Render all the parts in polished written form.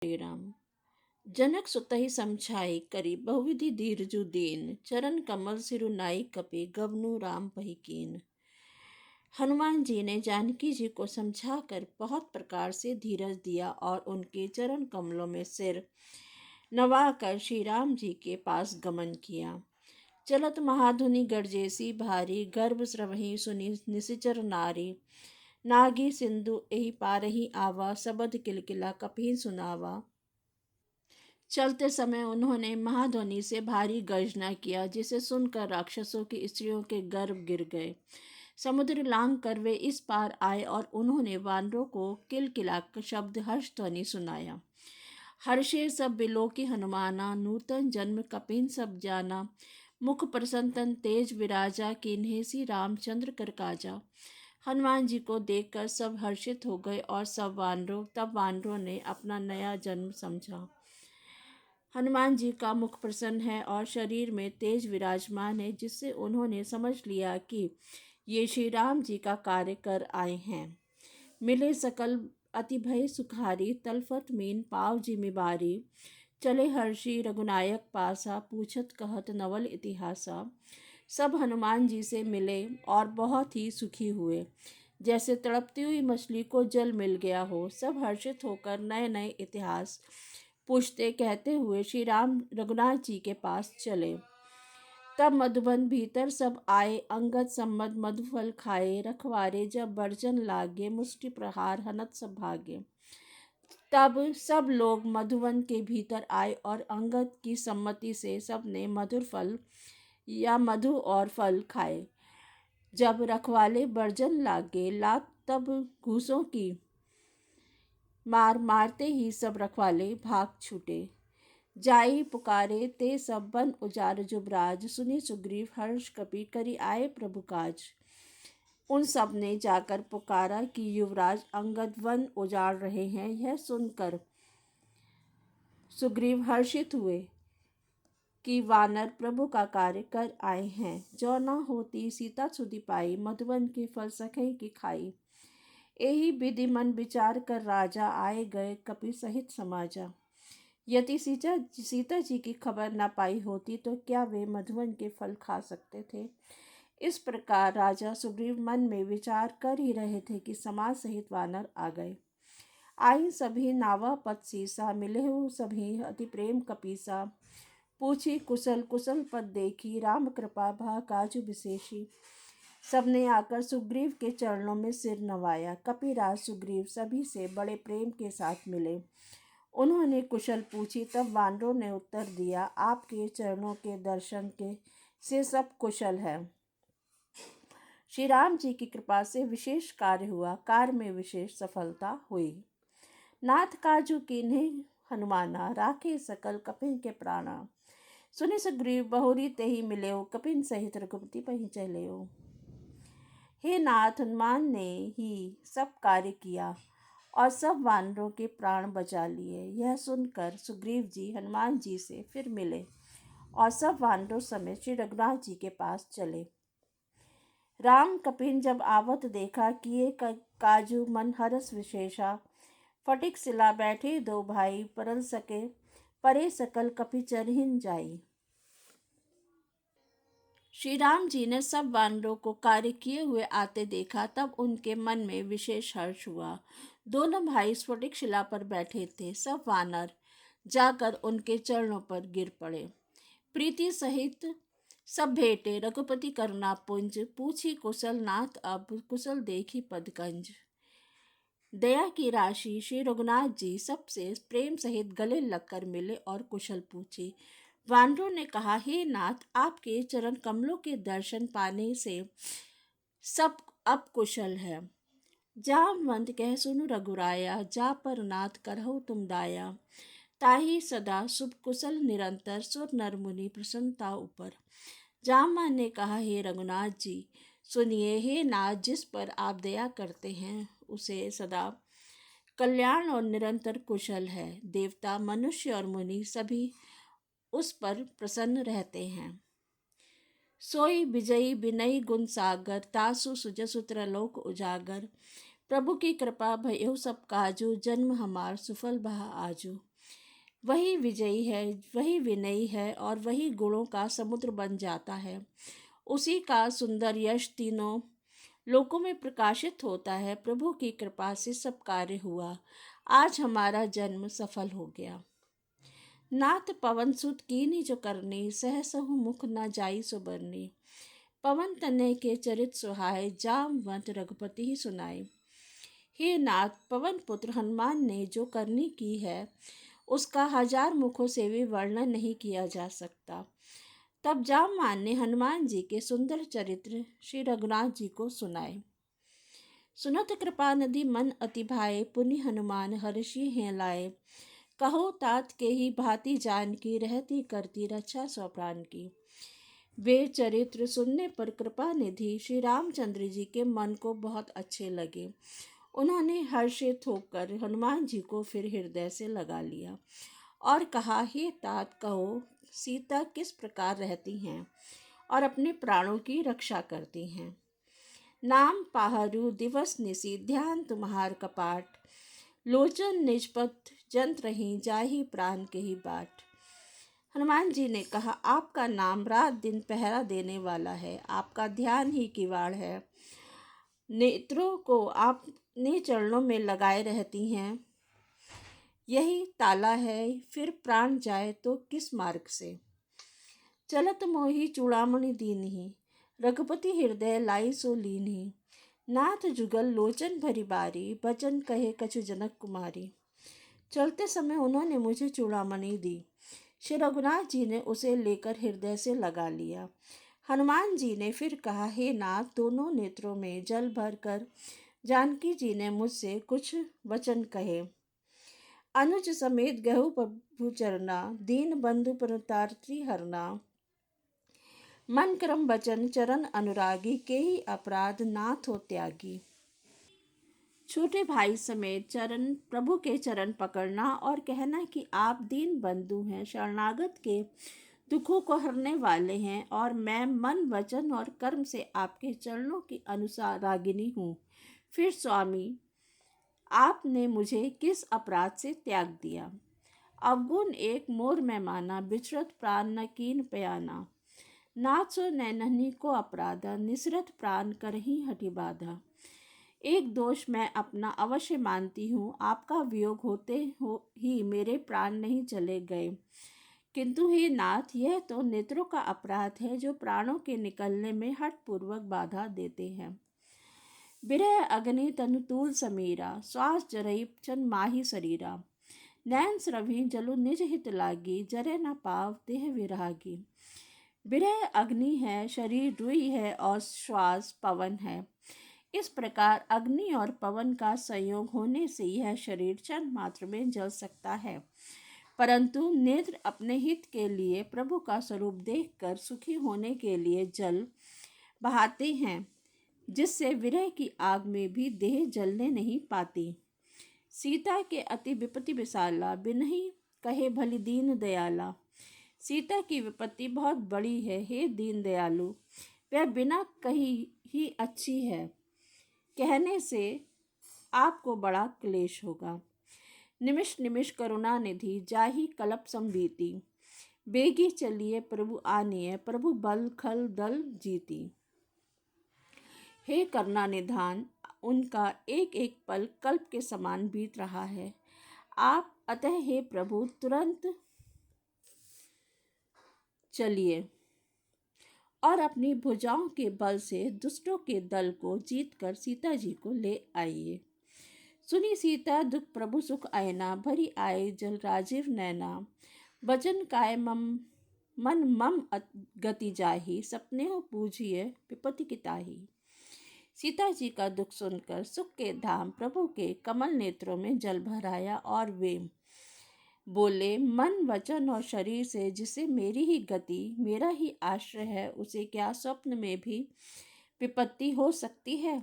श्री राम। जनक सुतहि समझाई करी बहुविधि धीरजु दीन, चरण कमल सिरु नाई कपि गवनु राम पही कीन। हनुमान जी ने जानकी जी को समझाकर बहुत प्रकार से धीरज दिया और उनके चरण कमलों में सिर नवाकर श्री राम जी के पास गमन किया। चलत महाधुनि गर्जेसी भारी, गर्भ स्रवहि सुनि निशिचर नारी। नागी सिंधु एहि पारहि आवा, सबद किलकिला कपि सुनावा। चलते समय उन्होंने महाध्वनि से भारी गर्जना किया, जिसे सुनकर राक्षसों की स्त्रियों के गर्भ गिर गए। समुद्र लांग कर वे इस पार आए और उन्होंने वानरों को किलकिला शब्द हर्ष ध्वनि सुनाया। हर्षे सब बिलो की हनुमाना, नूतन जन्म कपिन सब जाना। मुख प्रसन्न तेज विराजा, किन्हें सी रामचंद्र कर काजा। हनुमान जी को देखकर सब हर्षित हो गए और तब वानरों ने अपना नया जन्म समझा। हनुमान जी का मुख प्रसन्न है और शरीर में तेज विराजमान है, जिससे उन्होंने समझ लिया कि ये श्री राम जी का कार्य कर आए हैं। मिले सकल अति भय सुखारी, तलफत मीन पाव जिमि बारी। चले हर्षि रघुनायक पासा, पूछत कहत नवल इतिहासा। सब हनुमान जी से मिले और बहुत ही सुखी हुए, जैसे तड़पती हुई मछली को जल मिल गया हो। सब हर्षित होकर नए नए इतिहास पूछते कहते हुए श्री राम रघुनाथ जी के पास चले। तब मधुबन भीतर सब आए, अंगद सम्मद मधुफल खाए। रखवारे जब बर्जन लागे, मुष्टि प्रहार हनत सब भागे। तब सब लोग मधुवन के भीतर आए और अंगद की सम्मति से सबने मधुर फल या मधु और फल खाए। जब रखवाले बर्जन लागे लात, तब घूसों की मारते ही सब रखवाले भाग छूटे। जाई पुकारे ते सब बन उजार जुबराज, सुनी सुग्रीव हर्ष कपि करी आए प्रभु काज। उन सब ने जाकर पुकारा कि युवराज अंगद वन उजाड़ रहे हैं। यह सुनकर सुग्रीव हर्षित हुए कि वानर प्रभु का कार्य कर आए हैं। जो न होती सीता सुधि पाई, मधुवन के फल सखे की खाई। यही विधि मन विचार कर राजा, आए गए कपि सहित समाजा। यदि सीता जी की खबर न पाई होती तो क्या वे मधुवन के फल खा सकते थे। इस प्रकार राजा सुग्रीव मन में विचार कर ही रहे थे कि समाज सहित वानर आ गए। आई सभी नावा पद सीसा, मिले हो सभी अति प्रेम कपीसा। पूछी कुशल कुशल पद देखी, राम कृपा भा काजु विशेषी। सबने आकर सुग्रीव के चरणों में सिर नवाया। कपिराज सुग्रीव सभी से बड़े प्रेम के साथ मिले। उन्होंने कुशल पूछी, तब वानरों ने उत्तर दिया, आपके चरणों के दर्शन के से सब कुशल है। श्री राम जी की कृपा से विशेष कार्य हुआ, कार्य में विशेष सफलता हुई। नाथ काजू कीन्हे हनुमाना, राखे सकल कपिन के प्राणा। सुनि सुग्रीव बहुरी तेहि मिलेऊ, कपिन सहित रघुपति पहि चलेऊ। हे नाथ, हनुमान ने ही सब कार्य किया और सब वानरों के प्राण बचा लिए। यह सुनकर सुग्रीव जी हनुमान जी से फिर मिले और सब वानरों समेत श्री रघुनाथ जी के पास चले। राम कपिन जब आवत देखा, किए काजू मन हरस विशेषा। फटिक सिला बैठे दो भाई, परल सके परे सकल कपि चरहिन जाई। श्री राम जी ने सब वानरों को कार्य किए हुए आते देखा, तब उनके मन में विशेष हर्ष हुआ। दोनों भाई स्फटिक शिला पर बैठे थे। सब वानर जाकर उनके चरणों पर गिर पड़े। प्रीति सहित सब भेंटे रघुपति करुणा पुंज, पूछी कुशल नाथ अब कुशल देखी पदकंज। दया की राशि श्री रघुनाथ जी सबसे प्रेम सहित गले लगकर मिले और कुशल पूछी। वानरों ने कहा, हे नाथ, आपके चरण कमलों के दर्शन पाने से सब अब कुशल है। जामवंत कह सुनु रघुराया, जा पर नाथ करहु तुम दाया। ताहि सदा शुभ कुशल निरंतर, सुर नर मुनि प्रसन्नता ऊपर। जामवान ने कहा, हे रघुनाथ जी सुनिए, हे नाथ, जिस पर आप दया करते हैं उसे सदा कल्याण और निरंतर कुशल है। देवता मनुष्य और मुनि सभी उस पर प्रसन्न रहते हैं। सोई विजयी विनयी गुण सागर, तासु सुजसु त्रैलोक उजागर। प्रभु की कृपा भयो सब काजू, जन्म हमार सुफल बहा आजू। वही विजयी है, वही विनयी है और वही गुणों का समुद्र बन जाता है। उसी का सुंदर यश तीनों लोकों में प्रकाशित होता है। प्रभु की कृपा से सब कार्य हुआ, आज हमारा जन्म सफल हो गया। नाथ पवन सुत कीन्ही जो करनी, सहसहु मुख न जाई सो बरनी। पवन तनय के चरित सुहाए, जामवंत रघुपति ही सुनाए। हे नाथ, पवन पुत्र हनुमान ने जो करनी की है, उसका 1000 मुखों से भी वर्णन नहीं किया जा सकता। तब जामवान ने हनुमान जी के सुंदर चरित्र श्री रघुनाथ जी को सुनाए। सुनत कृपा नदी मन अति भाए, पुनि हनुमान हर्षि हैं लाए। कहो तात के ही भांति जान की, रहती करती रक्षा सौ प्राण की। वे चरित्र सुनने पर कृपा निधि श्री रामचंद्र जी के मन को बहुत अच्छे लगे। उन्होंने हर्षित होकर हनुमान जी को फिर हृदय से लगा लिया और कहा, हे तात, कहो सीता किस प्रकार रहती हैं और अपने प्राणों की रक्षा करती हैं। नाम पाहरू दिवस निसी, ध्यान तुम्हार कपाट। लोचन निजपत जंत रही, जाही प्राण के ही बाट। हनुमान जी ने कहा, आपका नाम रात दिन पहरा देने वाला है, आपका ध्यान ही किवाड़ है। नेत्रों को आपने चरणों में लगाए रहती हैं, यही ताला है, फिर प्राण जाए तो किस मार्ग से। चलत मोही चूड़ामणि दीनहि, रघुपति हृदय लाई सो लीनहि। नाथ जुगल लोचन भरी बारी, बचन कहे कछु जनक कुमारी। चलते समय उन्होंने मुझे चूड़ामणि दी। श्री रघुनाथ जी ने उसे लेकर हृदय से लगा लिया। हनुमान जी ने फिर कहा, हे नाथ, दोनों नेत्रों में जल भर कर जानकी जी ने मुझसे कुछ वचन कहे। अनुज समेत गहु प्रभु चरना, दीन बंधु परतार्थी हरना। मन क्रम वचन चरण अनुरागी, के ही अपराध नाथ हो त्यागी। छोटे भाई समेत चरण प्रभु के चरण पकड़ना और कहना कि आप दीन बंधु हैं, शरणागत के दुखों को हरने वाले हैं और मैं मन वचन और कर्म से आपके चरणों की अनुसारागिनी हूँ। फिर स्वामी, आपने मुझे किस अपराध से त्याग दिया। अवगुण एक मोर में माना, बिछड़त प्राण न कीन पयाना। नाथ सो नैनही को अपराधा, निसरत प्राण करही हठि बाधा। एक दोष मैं अपना अवश्य मानती हूँ, आपका वियोग होते हो ही मेरे प्राण नहीं चले गए, किंतु हे नाथ, यह तो नेत्रों का अपराध है जो प्राणों के निकलने में हठपूर्वक बाधा देते हैं। बिरह अग्नि तनुतूल समीरा, श्वास जरई चन माही शरीरा। नैन स्रवी जलु निज हित लागी, जरे न पाव देह विरागी। बिरह अग्नि है, शरीर रुई है और श्वास पवन है। इस प्रकार अग्नि और पवन का संयोग होने से यह शरीर क्षण मात्र में जल सकता है, परंतु नेत्र अपने हित के लिए प्रभु का स्वरूप देखकर सुखी होने के लिए जल बहाते हैं, जिससे विरह की आग में भी देह जलने नहीं पाती। सीता के अति विपत्ति विशाला, बिनहि कहे भली दीन दयाला। सीता की विपत्ति बहुत बड़ी है, हे दीन दयालु, वह बिना कही ही अच्छी है, कहने से आपको बड़ा क्लेश होगा। निमिष निमिष करुणा निधि, जाहि कलप संबीती। बेगी चलिए प्रभु आनिए, प्रभु बल खल दल जीती। हे करुणा निधान, उनका एक एक पल कल्प के समान बीत रहा है। आप अतः हे प्रभु तुरंत चलिए और अपनी भुजाओं के बल से दुष्टों के दल को जीतकर सीता जी को ले आइए। सुनी सीता दुख प्रभु सुख आयना, भरी आए जल राजीव नैना। वचन काय मन मम गति जाही, सपने हो पूजिए विपत्ति की ताही। सीता जी का दुख सुनकर सुख के धाम प्रभु के कमल नेत्रों में जल भर आया और वे बोले, मन वचन और शरीर से जिसे मेरी ही गति, मेरा ही आश्रय है, उसे क्या स्वप्न में भी विपत्ति हो सकती है।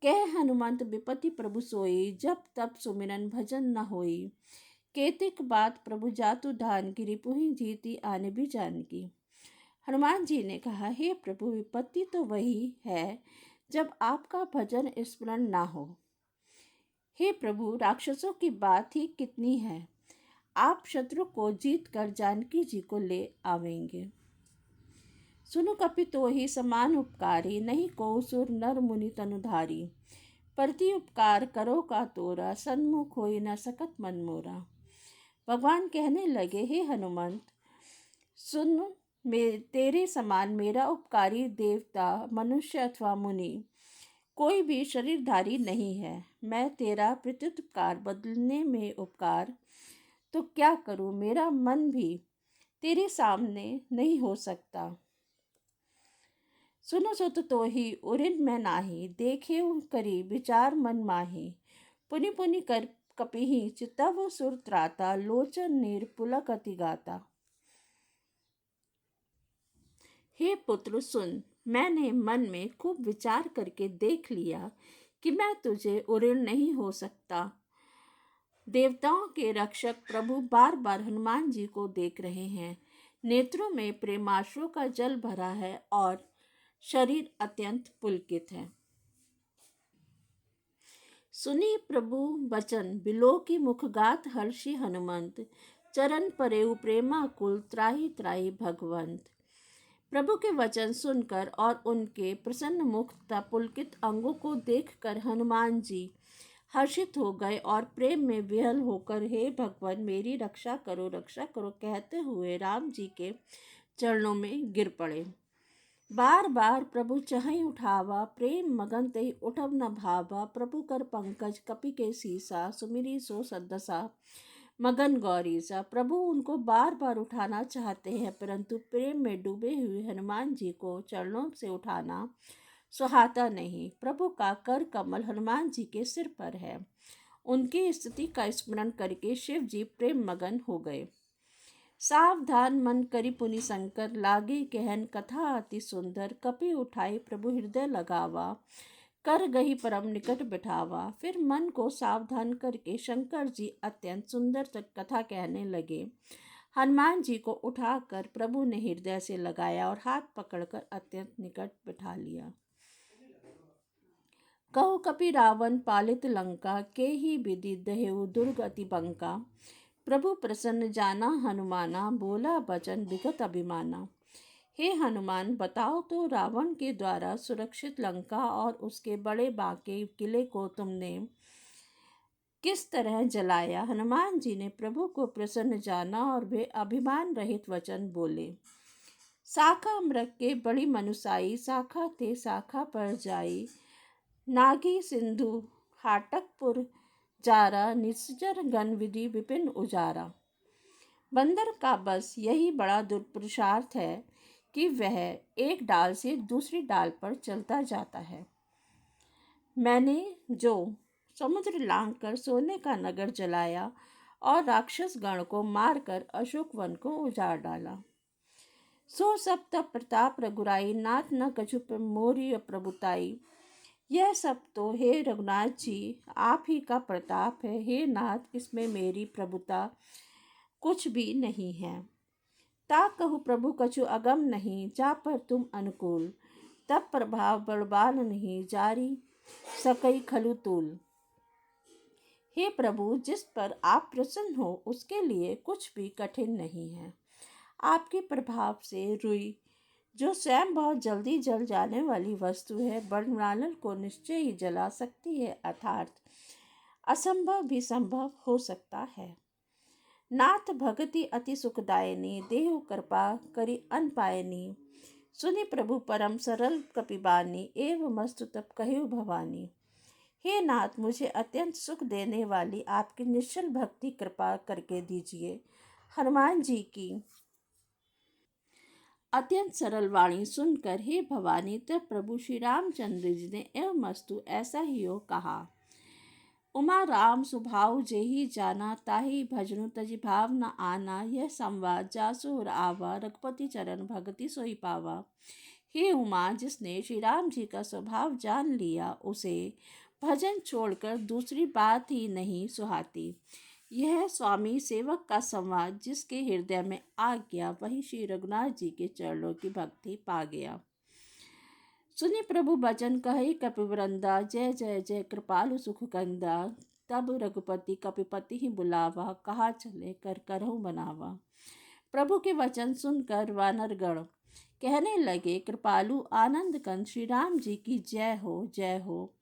कह हनुमंत विपत्ति प्रभु सोई, जब तब सुमिरन भजन न होई। केतिक बात प्रभु जातु धान की, रिपुहि जीती आने भी जानकी। हनुमान जी ने कहा, हे प्रभु, विपत्ति तो वही है जब आपका भजन स्मरण ना हो। हे प्रभु, राक्षसों की बात ही कितनी है, आप शत्रु को जीत कर जानकी जी को ले आवेंगे। सुनु कपि तो ही समान उपकारी, नहीं को सुर नर मुनि तनुधारी। प्रति उपकार करो का तोरा, सन्मुख होई न सकत मन मोरा। भगवान कहने लगे, हे हनुमंत, सुन, तेरे समान मेरा उपकारी देवता, मनुष्य अथवा मुनि कोई भी शरीरधारी नहीं है। मैं तेरा प्रत्युपकार बदलने में उपकार तो क्या करूं, मेरा मन भी तेरे सामने नहीं हो सकता। सुनो सुत तो ही उरिन मैं नाही, देखे करी विचार मन माही। पुनि पुनि कर कपिहि चितव सुर त्राता, लोचन नीर पुलक अति गाता। हे पुत्र सुन, मैंने मन में खूब विचार करके देख लिया कि मैं तुझे उऋण नहीं हो सकता। देवताओं के रक्षक प्रभु बार बार हनुमान जी को देख रहे हैं। नेत्रों में प्रेमाश्रु का जल भरा है और शरीर अत्यंत पुलकित है। सुनी प्रभु वचन, बिलो की मुखगात हर्षि हनुमंत। चरण परेउ प्रेमा कुल, त्राहि त्राहि भगवंत। प्रभु के वचन सुनकर और उनके प्रसन्न मुख तथा पुलकित अंगों को देखकर हनुमान जी हर्षित हो गए और प्रेम में विह्वल होकर, हे भगवान, मेरी रक्षा करो कहते हुए राम जी के चरणों में गिर पड़े। बार बार प्रभु चहई उठावा, प्रेम मगन तई उठब न भावा। प्रभु कर पंकज कपि के सीसा, सुमिरी सो सद्दसा मगन गौरी सा। प्रभु उनको बार बार उठाना चाहते हैं, परंतु प्रेम में डूबे हुए हनुमान जी को चरणों से उठाना सुहाता नहीं। प्रभु का कर कमल हनुमान जी के सिर पर है। उनकी स्थिति का स्मरण करके शिव जी प्रेम मगन हो गए। सावधान मन करि पुनि शंकर, लागे कहन कथा अति सुंदर। कपि उठाई प्रभु हृदय लगावा, कर गही परम निकट बिठावा। फिर मन को सावधान करके शंकर जी अत्यंत सुंदर तक कथा कहने लगे। हनुमान जी को उठाकर प्रभु ने हृदय से लगाया और हाथ पकड़कर अत्यंत निकट बिठा लिया। कहो कपि रावण पालित लंका, के ही विधि दहेउ दुर्ग अति बंका। प्रभु प्रसन्न जाना हनुमाना, बोला बचन विगत अभिमाना। हे हनुमान, बताओ तो रावण के द्वारा सुरक्षित लंका और उसके बड़े बांके किले को तुमने किस तरह जलाया। हनुमान जी ने प्रभु को प्रसन्न जाना और वे अभिमान रहित वचन बोले। शाखा मृग के बड़ी मनुसाई, शाखा ते शाखा पर जाई। नागी सिंधु हाटकपुर जारा, निश्चर गण विधि विपिन उजारा। बंदर का बस यही बड़ा दुर्पुरुषार्थ है कि वह एक डाल से दूसरी डाल पर चलता जाता है। मैंने जो समुद्र लांघ कर सोने का नगर जलाया और राक्षस गण को मारकर अशोक वन को उजाड़ डाला, सो सब तप प्रताप रघुराई, नाथ न कछु मोरी प्रभुताई। यह सब तो हे रघुनाथ जी आप ही का प्रताप है। हे नाथ, इसमें मेरी प्रभुता कुछ भी नहीं है। ता कहु प्रभु कछु अगम नहीं, जा पर तुम अनुकूल। तब प्रभाव बड़बाल नहीं, जारी सकई खलु तूल। हे प्रभु, जिस पर आप प्रसन्न हो उसके लिए कुछ भी कठिन नहीं है। आपके प्रभाव से रुई, जो स्वयं बहुत जल्दी जल जाने वाली वस्तु है, बड़नालल को निश्चय ही जला सकती है, अर्थात असंभव भी संभव हो सकता है। नाथ भगति अति सुखदायिनी, देहु कृपा करि अन पायनी। सुनि प्रभु परम सरल कपिबानी, एवं मस्तु तब कहिउ भवानी। हे नाथ, मुझे अत्यंत सुख देने वाली आपकी निश्चल भक्ति कृपा करके दीजिए। हनुमान जी की अत्यंत सरल वाणी सुनकर हे भवानी, तब प्रभु श्री रामचंद्र जी ने एवं मस्तु ऐसा ही हो कहा। उमा राम सुभाव जेहि जाना, ताहि भजनु तजि भाव न आना। यह संवाद जासु आवा, रघुपति चरण भगति सोई पावा। हे उमा, जिसने श्री राम जी का स्वभाव जान लिया उसे भजन छोड़कर दूसरी बात ही नहीं सुहाती। यह स्वामी सेवक का संवाद जिसके हृदय में आ गया, वही श्री रघुनाथ जी के चरणों की भक्ति पा गया। सुनि प्रभु बचन कहे कपिवृंदा, जय जय जय कृपालु सुख कंदा। तब रघुपति कपिपति ही बुलावा, कहा चले कर करहु बनावा। प्रभु के वचन सुनकर वानरगण कहने लगे, कृपालु आनंद कंद श्री राम जी की जय हो, जय हो,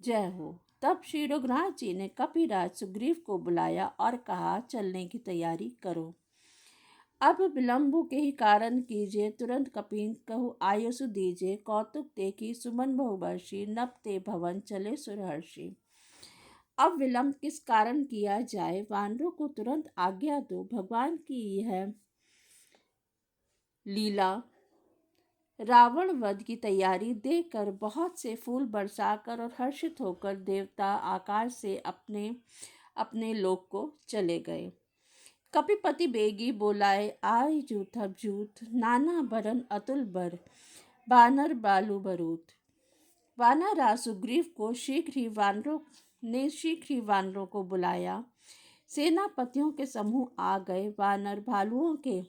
जय हो। तब श्री रघुनाथ जी ने कपिराज सुग्रीव को बुलाया और कहा, चलने की तैयारी करो। अब विलंबु के ही कारण कीजिए, तुरंत कपिन कहु आयुषु दीजिए। कौतुक देखी सुमन बहुवर्षी, नभ ते भवन चले सुरहर्षि। अब विलंब किस कारण किया जाए, वानरों को तुरंत आज्ञा दो। भगवान की यह लीला रावण वध की तैयारी देखकर बहुत से फूल बरसाकर और हर्षित होकर देवता आकाश से अपने अपने लोक को चले गए। कपिपति बेगी बोलाए, आय जूथ अब जूथ, नाना बरन अतुल बर, बानर बालू बरूथ। वानरा सुग्रीव को शीघ्र ही वानरों को बुलाया। सेनापतियों के समूह आ गए। वानर भालुओं के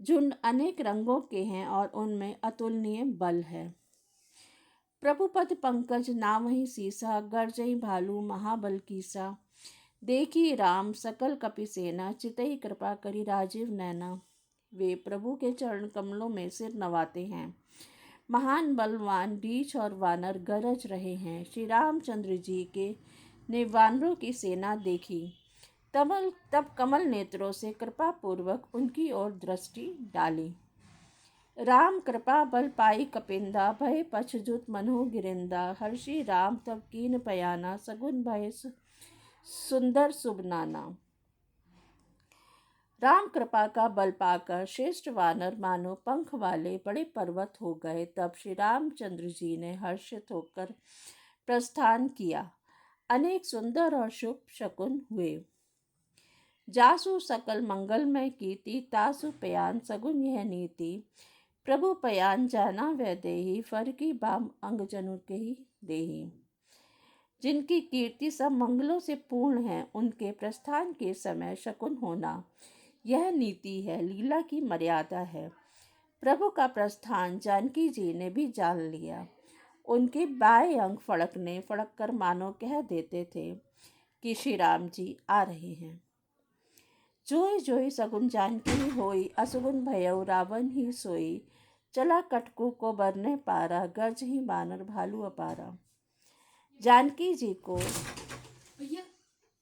झुंड अनेक रंगों के हैं और उनमें अतुलनीय बल है। प्रभुपति पंकज नामहि सीसा, गर्जई भालू महाबल कीसा। देखी राम सकल कपि सेना, चितई कृपा करी राजीव नैना। वे प्रभु के चरण कमलों में सिर नवाते हैं। महान बलवान रीछ और वानर गरज रहे हैं। श्री रामचंद्र जी के ने वानरों की सेना देखी। तब कमल नेत्रों से कृपा पूर्वक उनकी ओर दृष्टि डाली। राम कृपा बल पाई कपिंदा, भय पछजुत मनु गिरिंदा। हर्षि राम तब कीन पयाना, सगुन भय सुंदर शुभ नाना। राम कृपा का बल पाकर श्रेष्ठ वानर मानो पंख वाले बड़े पर्वत हो गए। तब श्री रामचंद्र जी ने हर्षित होकर प्रस्थान किया। अनेक सुंदर और शुभ शकुन हुए। जासु सकल मंगलमय कीर्ति, तासु पयान सगुन यह नीति। प्रभु पयान जाना वह देही, फर की बाम अंग जनु के ही देही। जिनकी कीर्ति सब मंगलों से पूर्ण है, उनके प्रस्थान के समय शकुन होना यह नीति है, लीला की मर्यादा है। प्रभु का प्रस्थान जानकी जी ने भी जान लिया। उनके बाएं अंग फड़क कर मानो कह देते थे कि श्री राम जी आ रहे हैं। जोई जोई सगुन जानकी होई, असुगुन भयउ रावण ही सोई। चला कटकू को बरने पारा, गर्ज ही बानर भालू अपारा। जानकी जी को